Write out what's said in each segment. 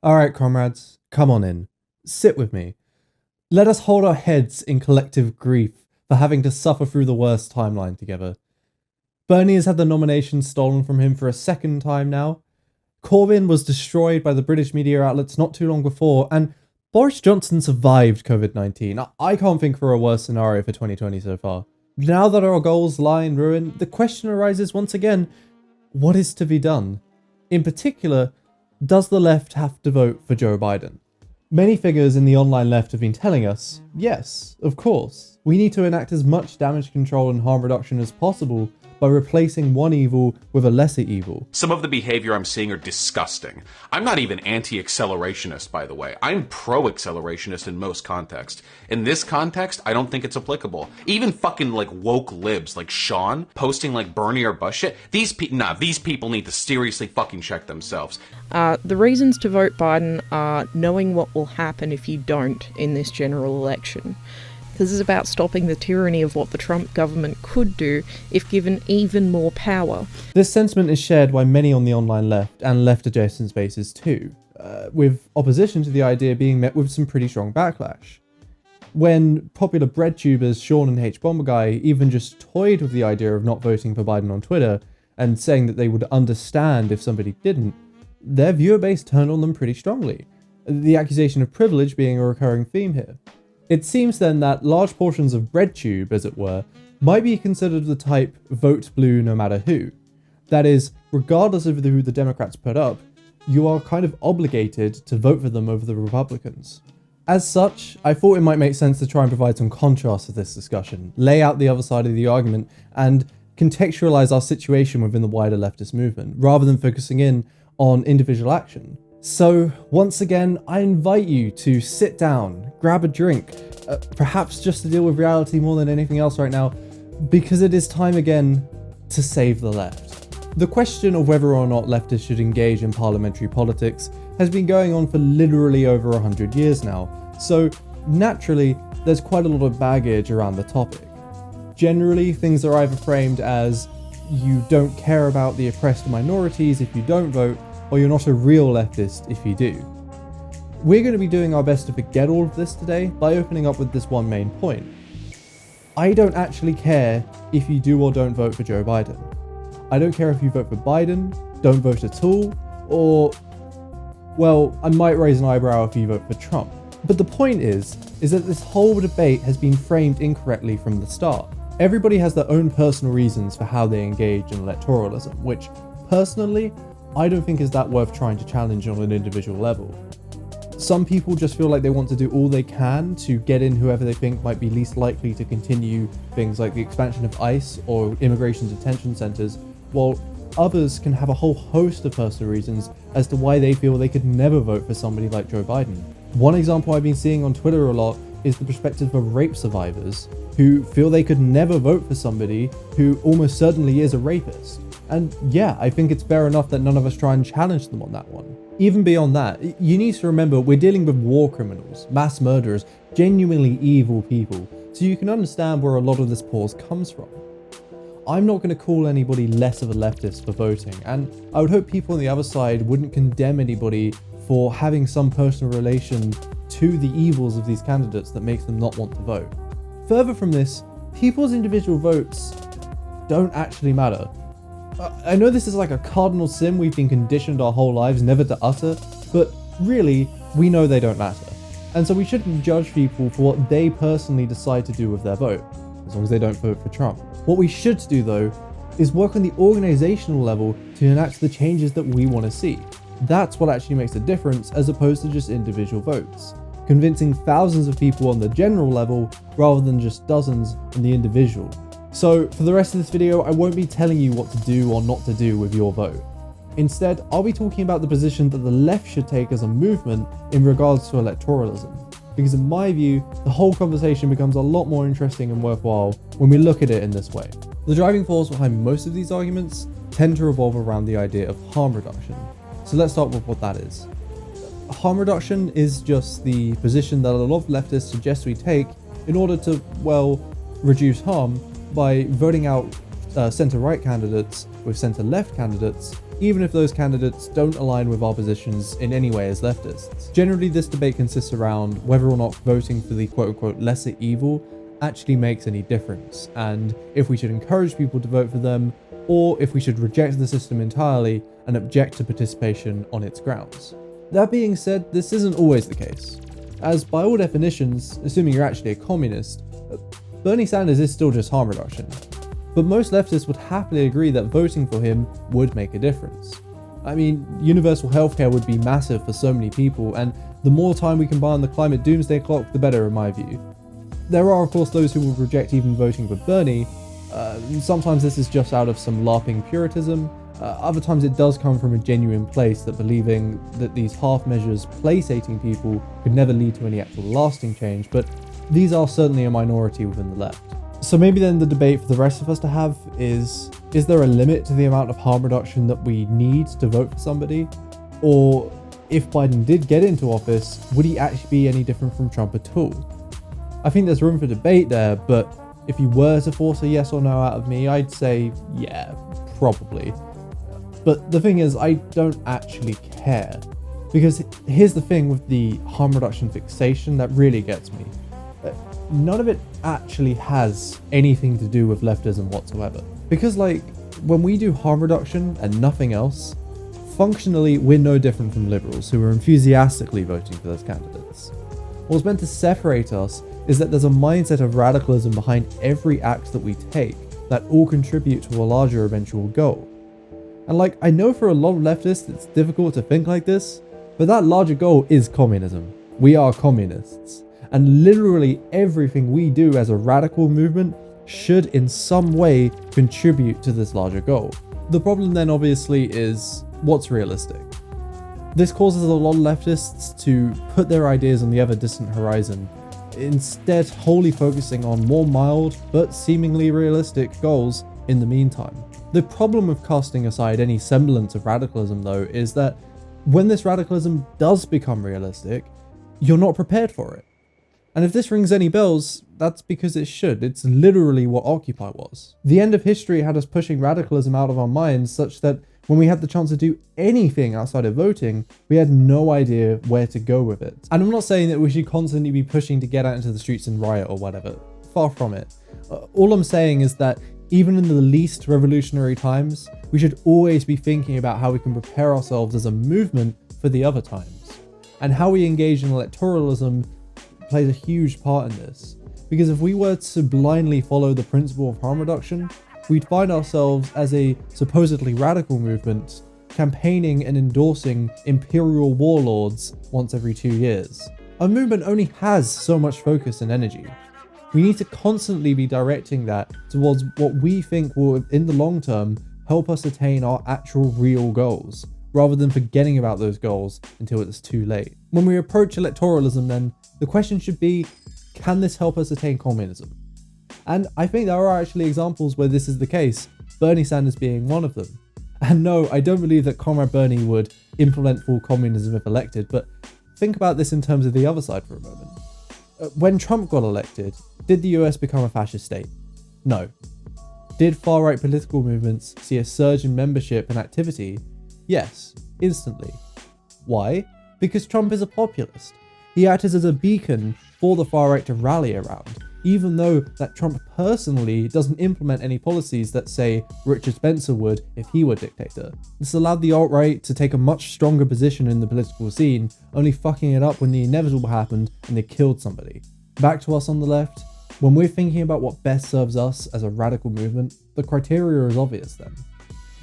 Alright, comrades, come on in. Sit with me. Let us hold our heads in collective grief for having to suffer through the worst timeline together. Bernie has had the nomination stolen from him for a second time now. Corbyn was destroyed by the British media outlets not too long before, and Boris Johnson survived COVID-19. I can't think for a worse scenario for 2020 so far. Now that our goals lie in ruin, the question arises once again, what is to be done? In particular, does the left have to vote for Joe Biden? Many figures in the online left have been telling us, yes, of course, we need to enact as much damage control and harm reduction as possible by replacing one evil with a lesser evil. Some of the behavior I'm seeing are disgusting. I'm not even anti-accelerationist, by the way. I'm pro-accelerationist in most contexts. In this context, I don't think it's applicable. Even fucking like woke libs like Sean posting like Bernie or Bush shit, these people need to seriously fucking check themselves. The reasons to vote Biden are knowing what will happen if you don't in this general election. This is about stopping the tyranny of what the Trump government could do if given even more power. This sentiment is shared by many on the online left and left-adjacent spaces too, with opposition to the idea being met with some pretty strong backlash. When popular bread tubers Sean and H. Bomber Guy even just toyed with the idea of not voting for Biden on Twitter and saying that they would understand if somebody didn't, their viewer base turned on them pretty strongly, the accusation of privilege being a recurring theme here. It seems then that large portions of breadtube, as it were, might be considered the type vote blue no matter who. That is, regardless of who the Democrats put up, you are kind of obligated to vote for them over the Republicans. As such, I thought it might make sense to try and provide some contrast to this discussion, lay out the other side of the argument, and contextualize our situation within the wider leftist movement, rather than focusing in on individual action. So, once again, I invite you to sit down, grab a drink, perhaps just to deal with reality more than anything else right now, because it is time again to save the left. The question of whether or not leftists should engage in parliamentary politics has been going on for literally over 100 years now, so naturally, there's quite a lot of baggage around the topic. Generally, things are either framed as you don't care about the oppressed minorities if you don't vote, or you're not a real leftist if you do. We're going to be doing our best to forget all of this today by opening up with this one main point. I don't actually care if you do or don't vote for Joe Biden. I don't care if you vote for Biden, don't vote at all, or, well, I might raise an eyebrow if you vote for Trump. But the point is that this whole debate has been framed incorrectly from the start. Everybody has their own personal reasons for how they engage in electoralism, which, personally, I don't think is that worth trying to challenge on an individual level. Some people just feel like they want to do all they can to get in whoever they think might be least likely to continue things like the expansion of ICE or immigration detention centers, while others can have a whole host of personal reasons as to why they feel they could never vote for somebody like Joe Biden. One example I've been seeing on Twitter a lot is the perspective of rape survivors who feel they could never vote for somebody who almost certainly is a rapist. And yeah, I think it's fair enough that none of us try and challenge them on that one. Even beyond that, you need to remember we're dealing with war criminals, mass murderers, genuinely evil people, so you can understand where a lot of this pause comes from. I'm not going to call anybody less of a leftist for voting, and I would hope people on the other side wouldn't condemn anybody for having some personal relation to the evils of these candidates that makes them not want to vote. Further from this, people's individual votes don't actually matter. I know this is like a cardinal sin we've been conditioned our whole lives never to utter, but really, we know they don't matter. And so we shouldn't judge people for what they personally decide to do with their vote, as long as they don't vote for Trump. What we should do though, is work on the organizational level to enact the changes that we want to see. That's what actually makes a difference as opposed to just individual votes. Convincing thousands of people on the general level rather than just dozens on the individual. So for the rest of this video, I won't be telling you what to do or not to do with your vote. Instead, I'll be talking about the position that the left should take as a movement in regards to electoralism. Because in my view, the whole conversation becomes a lot more interesting and worthwhile when we look at it in this way. The driving force behind most of these arguments tend to revolve around the idea of harm reduction. So let's start with what that is. Harm reduction is just the position that a lot of leftists suggest we take in order to, well, reduce harm by voting out centre-right candidates with centre-left candidates even if those candidates don't align with our positions in any way as leftists. Generally, this debate consists around whether or not voting for the quote-unquote lesser evil actually makes any difference, and if we should encourage people to vote for them, or if we should reject the system entirely and object to participation on its grounds. That being said, this isn't always the case, as by all definitions, assuming you're actually a communist, Bernie Sanders is still just harm reduction. But most leftists would happily agree that voting for him would make a difference. I mean, universal healthcare would be massive for so many people, and the more time we can buy on the climate doomsday clock, the better in my view. There are of course those who will reject even voting for Bernie. Sometimes this is just out of some LARPing puritanism. Other times it does come from a genuine place that believing that these half measures placating people could never lead to any actual lasting change, but these are certainly a minority within the left. So maybe then the debate for the rest of us to have is there a limit to the amount of harm reduction that we need to vote for somebody? Or if Biden did get into office, would he actually be any different from Trump at all? I think there's room for debate there, but if you were to force a yes or no out of me, I'd say yeah, probably. But the thing is, I don't actually care. Because here's the thing with the harm reduction fixation that really gets me. None of it actually has anything to do with leftism whatsoever. Because when we do harm reduction and nothing else, functionally we're no different from liberals who are enthusiastically voting for those candidates. What's meant to separate us is that there's a mindset of radicalism behind every act that we take that all contribute to a larger eventual goal. And I know for a lot of leftists it's difficult to think like this, but that larger goal is communism. We are communists. And literally everything we do as a radical movement should in some way contribute to this larger goal. The problem then obviously is what's realistic. This causes a lot of leftists to put their ideas on the ever distant horizon, instead wholly focusing on more mild but seemingly realistic goals in the meantime. The problem with casting aside any semblance of radicalism though is that when this radicalism does become realistic, you're not prepared for it. And if this rings any bells, that's because it should. It's literally what Occupy was. The end of history had us pushing radicalism out of our minds such that when we had the chance to do anything outside of voting, we had no idea where to go with it. And I'm not saying that we should constantly be pushing to get out into the streets and riot or whatever. Far from it. All I'm saying is that even in the least revolutionary times, we should always be thinking about how we can prepare ourselves as a movement for the other times. And how we engage in electoralism plays a huge part in this. Because if we were to blindly follow the principle of harm reduction, we'd find ourselves as a supposedly radical movement campaigning and endorsing imperial warlords once every 2 years. Our movement only has so much focus and energy. We need to constantly be directing that towards what we think will, in the long term, help us attain our actual real goals, rather than forgetting about those goals until it's too late. When we approach electoralism then, the question should be, can this help us attain communism? And I think there are actually examples where this is the case, Bernie Sanders being one of them. And no, I don't believe that Comrade Bernie would implement full communism if elected, but think about this in terms of the other side for a moment. When Trump got elected, did the US become a fascist state? No. Did far-right political movements see a surge in membership and activity? Yes, instantly. Why? Because Trump is a populist. He acted as a beacon for the far-right to rally around, even though that Trump personally doesn't implement any policies that, say, Richard Spencer would if he were dictator. This allowed the alt-right to take a much stronger position in the political scene, only fucking it up when the inevitable happened and they killed somebody. Back to us on the left, when we're thinking about what best serves us as a radical movement, the criteria is obvious then.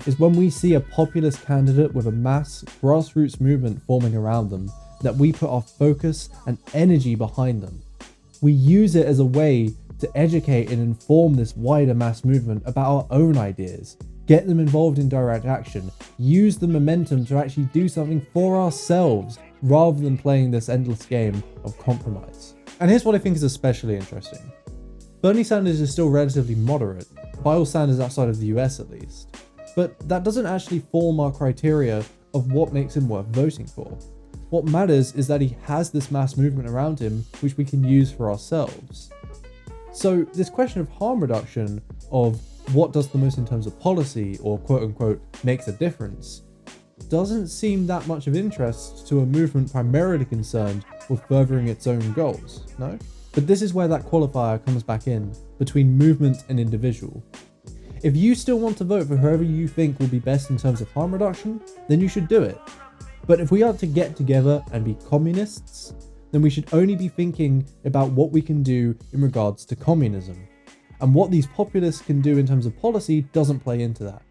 Is when we see a populist candidate with a mass grassroots movement forming around them, that we put our focus and energy behind them. We use it as a way to educate and inform this wider mass movement about our own ideas, get them involved in direct action, use the momentum to actually do something for ourselves rather than playing this endless game of compromise. And here's what I think is especially interesting. Bernie Sanders is still relatively moderate, by all standards outside of the US at least, but that doesn't actually form our criteria of what makes him worth voting for. What matters is that he has this mass movement around him which we can use for ourselves. So this question of harm reduction, of what does the most in terms of policy or quote unquote makes a difference, just doesn't seem that much of interest to a movement primarily concerned with furthering its own goals, no? But this is where that qualifier comes back in, between movement and individual. If you still want to vote for whoever you think will be best in terms of harm reduction, then you should do it. But if we are to get together and be communists, then we should only be thinking about what we can do in regards to communism. And what these populists can do in terms of policy doesn't play into that.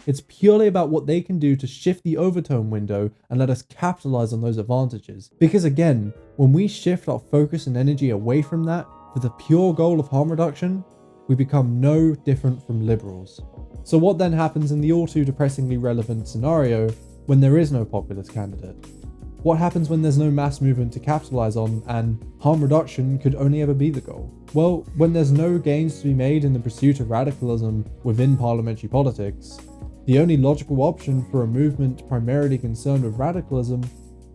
It's purely about what they can do to shift the overtone window and let us capitalize on those advantages. Because again, when we shift our focus and energy away from that for the pure goal of harm reduction, we become no different from liberals. So what then happens in the all too depressingly relevant scenario when there is no populist candidate? What happens when there's no mass movement to capitalize on and harm reduction could only ever be the goal? Well, when there's no gains to be made in the pursuit of radicalism within parliamentary politics, the only logical option for a movement primarily concerned with radicalism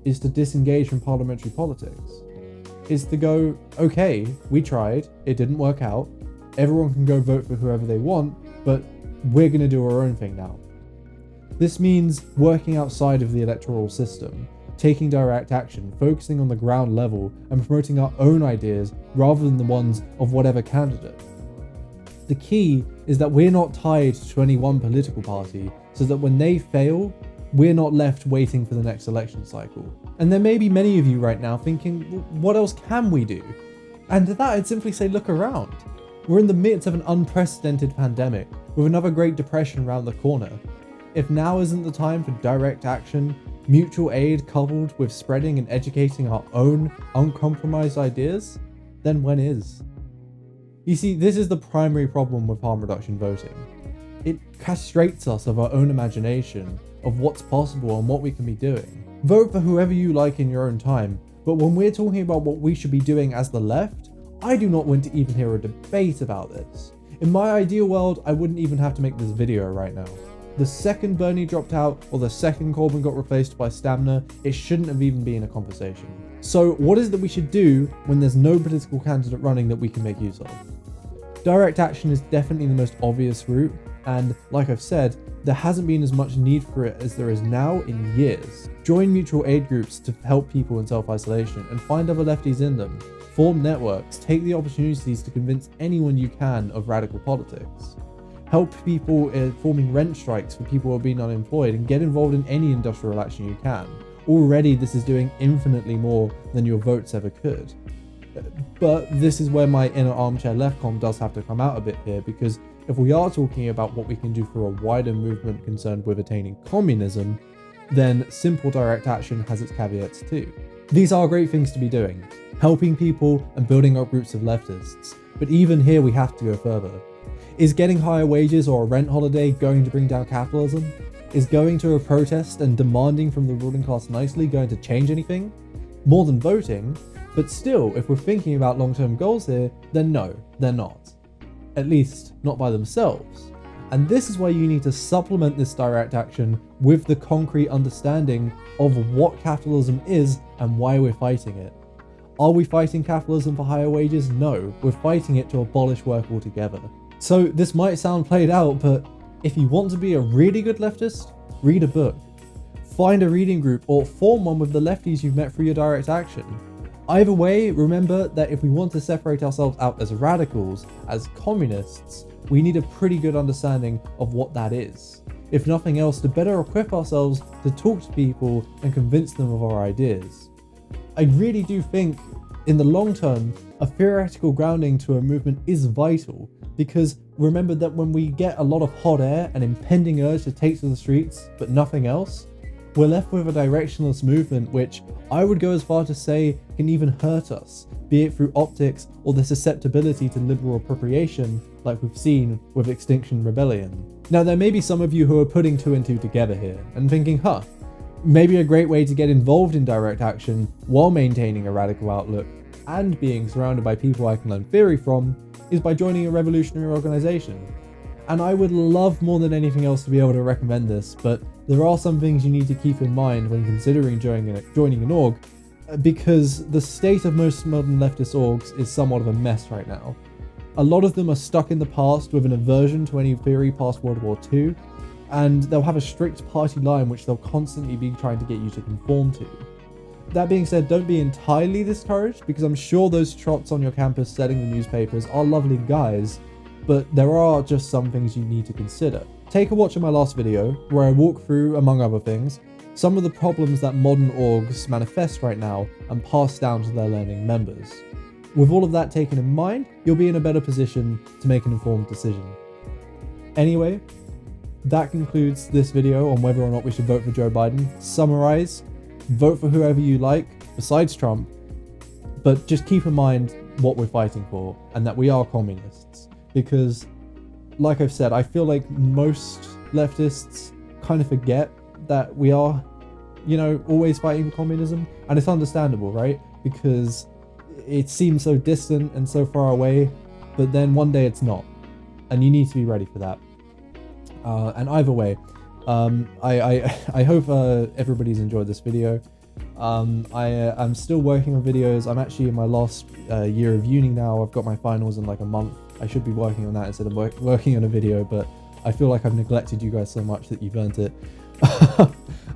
is to disengage from parliamentary politics. Is to go, okay, we tried, it didn't work out, everyone can go vote for whoever they want, but we're going to do our own thing now. This means working outside of the electoral system, taking direct action, focusing on the ground level, and promoting our own ideas rather than the ones of whatever candidate. The key is that we're not tied to any one political party, so that when they fail, we're not left waiting for the next election cycle. And there may be many of you right now thinking, what else can we do? And to that I'd simply say, look around. We're in the midst of an unprecedented pandemic, with another Great Depression around the corner. If now isn't the time for direct action, mutual aid coupled with spreading and educating our own uncompromised ideas, then when is? You see, this is the primary problem with harm reduction voting. It castrates us of our own imagination of what's possible and what we can be doing. Vote for whoever you like in your own time, but when we're talking about what we should be doing as the left, I do not want to even hear a debate about this. In my ideal world, I wouldn't even have to make this video right now. The second Bernie dropped out, or the second Corbyn got replaced by Stamina, it shouldn't have even been a conversation. So what is it that we should do when there's no political candidate running that we can make use of? Direct action is definitely the most obvious route, and like I've said, there hasn't been as much need for it as there is now in years. Join mutual aid groups to help people in self-isolation and find other lefties in them. Form networks, take the opportunities to convince anyone you can of radical politics. Help people forming rent strikes for people who are being unemployed, and get involved in any industrial action you can. Already this is doing infinitely more than your votes ever could. But this is where my inner armchair leftcom does have to come out a bit here, because if we are talking about what we can do for a wider movement concerned with attaining communism, then simple direct action has its caveats too. These are great things to be doing, helping people and building up groups of leftists, but even here we have to go further. Is getting higher wages or a rent holiday going to bring down capitalism? Is going to a protest and demanding from the ruling class nicely going to change anything? More than voting, but still, if we're thinking about long-term goals here, then no, they're not. At least, not by themselves. And this is why you need to supplement this direct action with the concrete understanding of what capitalism is and why we're fighting it. Are we fighting capitalism for higher wages? No, we're fighting it to abolish work altogether. So this might sound played out, but if you want to be a really good leftist, read a book. Find a reading group or form one with the lefties you've met through your direct action. Either way, remember that if we want to separate ourselves out as radicals, as communists, we need a pretty good understanding of what that is. If nothing else, to better equip ourselves to talk to people and convince them of our ideas. I really do think, in the long term, a theoretical grounding to a movement is vital, because remember that when we get a lot of hot air and impending urge to take to the streets, but nothing else, we're left with a directionless movement which I would go as far to say can even hurt us, be it through optics or the susceptibility to liberal appropriation like we've seen with Extinction Rebellion. Now there may be some of you who are putting two and two together here and thinking, maybe a great way to get involved in direct action while maintaining a radical outlook and being surrounded by people I can learn theory from is by joining a revolutionary organization. And I would love more than anything else to be able to recommend this, but there are some things you need to keep in mind when considering joining an org, because the state of most modern leftist orgs is somewhat of a mess right now. A lot of them are stuck in the past with an aversion to any theory past World War II, and they'll have a strict party line which they'll constantly be trying to get you to conform to. That being said, don't be entirely discouraged, because I'm sure those trots on your campus selling the newspapers are lovely guys, but there are just some things you need to consider. Take a watch of my last video, where I walk through, among other things, some of the problems that modern orgs manifest right now and pass down to their learning members. With all of that taken in mind, you'll be in a better position to make an informed decision. Anyway, that concludes this video on whether or not we should vote for Joe Biden. Summarize, vote for whoever you like, besides Trump, but just keep in mind what we're fighting for, and that we are communists. Because, like I've said, I feel like most leftists kind of forget that we are, you know, always fighting for communism. And it's understandable, right? Because it seems so distant and so far away, but then one day it's not. And you need to be ready for that. And either way, I hope everybody's enjoyed this video. I'm still working on videos. I'm actually in my last year of uni now. I've got my finals in like a month. I should be working on that instead of working on a video, but I feel like I've neglected you guys so much that you've earned it.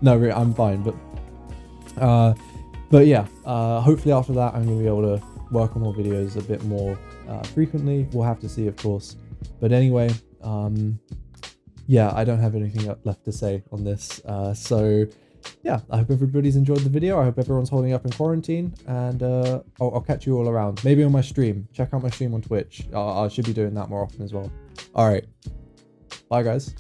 No, really, I'm fine, but yeah, hopefully after that I'm gonna be able to work on more videos a bit more frequently. We'll have to see, of course. But anyway, yeah, I don't have anything left to say on this. So yeah, I hope everybody's enjoyed the video. I hope everyone's holding up in quarantine, and I'll catch you all around. Maybe on my stream. Check out my stream on Twitch. I should be doing that more often as well. All right. Bye, guys.